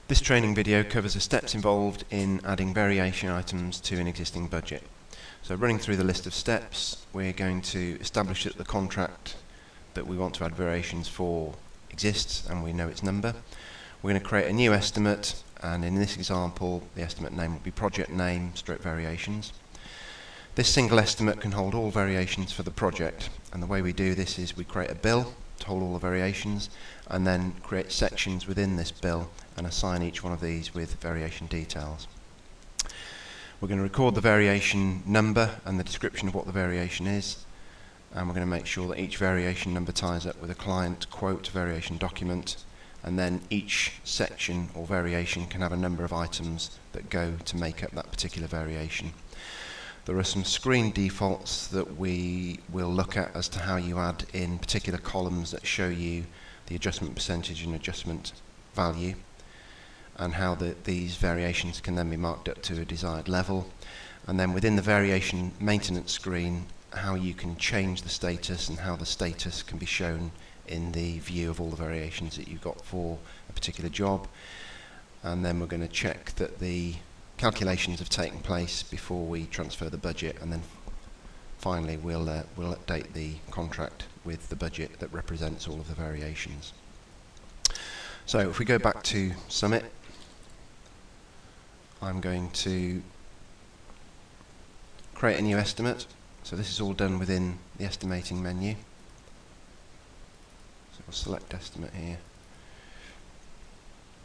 This training video covers the steps involved in adding variation items to an existing budget. So running through the list of steps, we're going to establish that the contract that we want to add variations for exists and we know its number. We're going to create a new estimate, and in this example the estimate name will be project name / variations. This single estimate can hold all variations for the project, and the way we do this is we create a bill to hold all the variations and then create sections within this bill and assign each one of these with variation details. We're going to record the variation number and the description of what the variation is, and we're going to make sure that each variation number ties up with a client quote variation document, and then each section or variation can have a number of items that go to make up that particular variation. There are some screen defaults that we will look at as to how you add in particular columns that show you the adjustment percentage and adjustment value, and how these variations can then be marked up to a desired level. And then within the variation maintenance screen, how you can change the status and how the status can be shown in the view of all the variations that you've got for a particular job. And then we're going to check that the calculations have taken place before we transfer the budget, and then finally we'll update the contract with the budget that represents all of the variations. So if we go back to Summit, I'm going to create a new estimate. So this is all done within the estimating menu. So we'll select estimate here.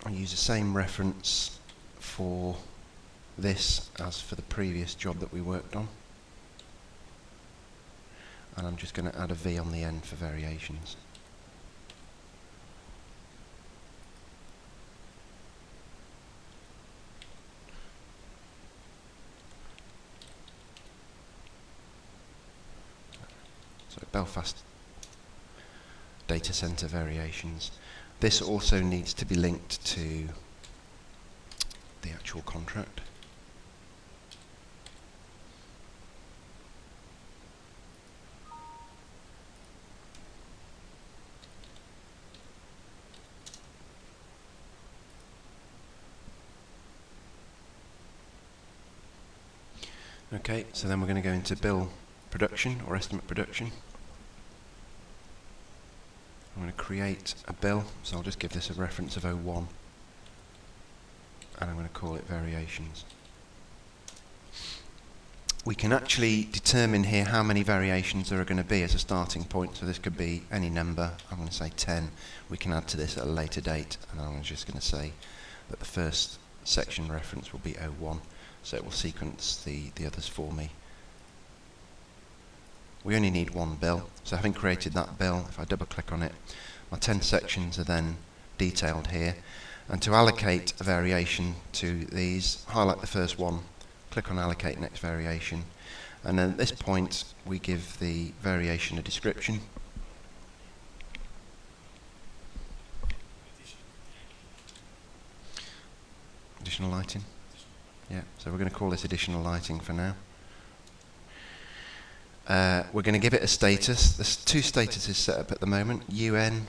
I'll use the same reference for this as for the previous job that we worked on, and I'm just going to add a V on the end for variations. So Belfast data center variations. This also needs to be linked to the actual contract. Okay, so then we're going to go into bill production or estimate production. I'm going to create a bill, so I'll just give this a reference of 01, and I'm going to call it variations. We can actually determine here how many variations there are going to be as a starting point, so this could be any number. I'm going to say 10. We can add to this at a later date, and I'm just going to say that the first section reference will be 01. So it will sequence the others for me. We only need one bill, so having created that bill, if I double click on it, my 10 sections are then detailed here. And to allocate a variation to these, highlight the first one, click on allocate next variation, and then at this point we give the variation a description. Additional lighting. Yeah, so we're going to call this additional lighting for now. We're going to give it a status. There's two statuses set up at the moment. UN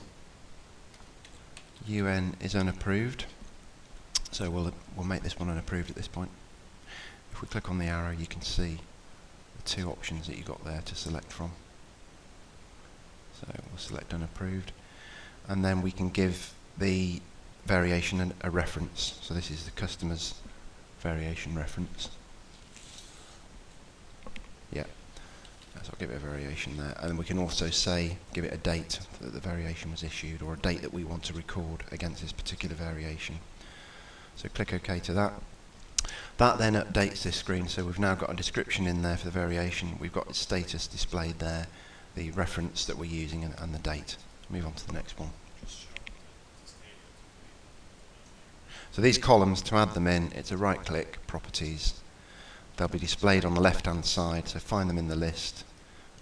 is unapproved, so we'll make this one unapproved at this point. If we click on the arrow, you can see the two options that you got there to select from. So we'll select unapproved, and then we can give the variation a reference. So this is the customer's variation reference. Yeah, so I'll give it a variation there, and then we can also say, give it a date that the variation was issued, or a date that we want to record against this particular variation. So click OK to that. That then updates this screen, so we've now got a description in there for the variation. We've got its status displayed there, the reference that we're using, and the date. Move on to the next one. So these columns, to add them in, it's a right click, properties. They'll be displayed on the left hand side, so find them in the list,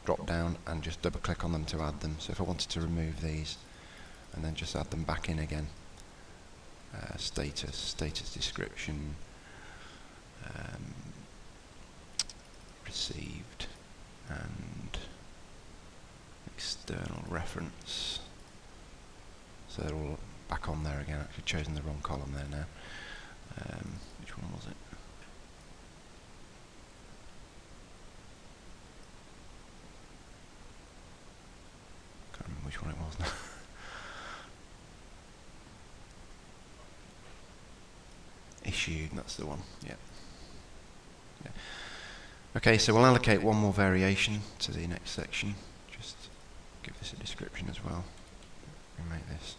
drop down and just double click on them to add them. So if I wanted to remove these and then just add them back in again, status description, received, and external reference. So they're all back on there again. I've chosen the wrong column there now. Which one was it? Can't remember which one it was now. Issued, that's the one. Yeah. Okay, so we'll allocate one more variation to the next section. Just give this a description as well. Remake this.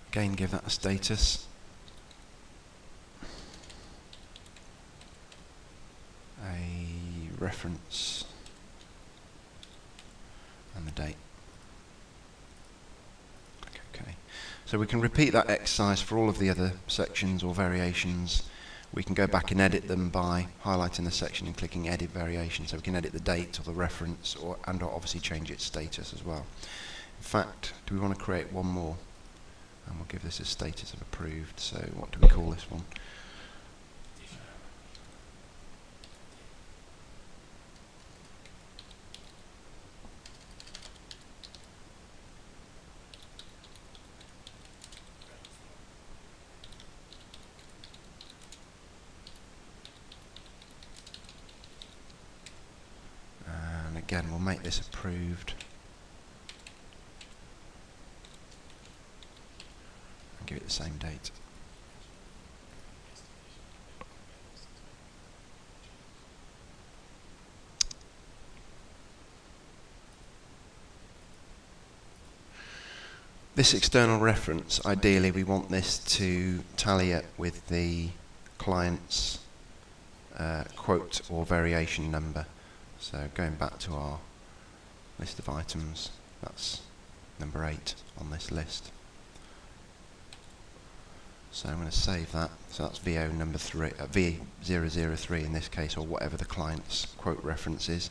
Again, give that a status. A reference and the date. Okay. So we can repeat that exercise for all of the other sections or variations. We can go back and edit them by highlighting the section and clicking edit variation. So we can edit the date or the reference and obviously change its status as well. In fact, do we want to create one more? And we'll give this a status of approved. So what do we call this one? And again, we'll make this approved. Give it the same date. This external reference, ideally we want this to tally up with the client's quote or variation number. So going back to our list of items, that's number 8 on this list. So I'm going to save that. So that's VO number 3, V003 in this case, or whatever the client's quote reference is.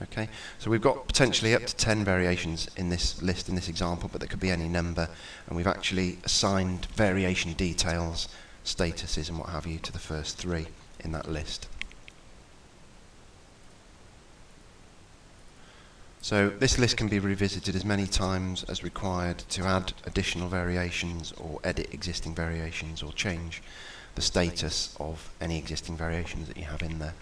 Okay, so we've got potentially up to 10 variations in this list, in this example, but there could be any number, and we've actually assigned variation details, statuses and what have you to the first 3 in that list. So this list can be revisited as many times as required to add additional variations or edit existing variations or change the status of any existing variations that you have in there.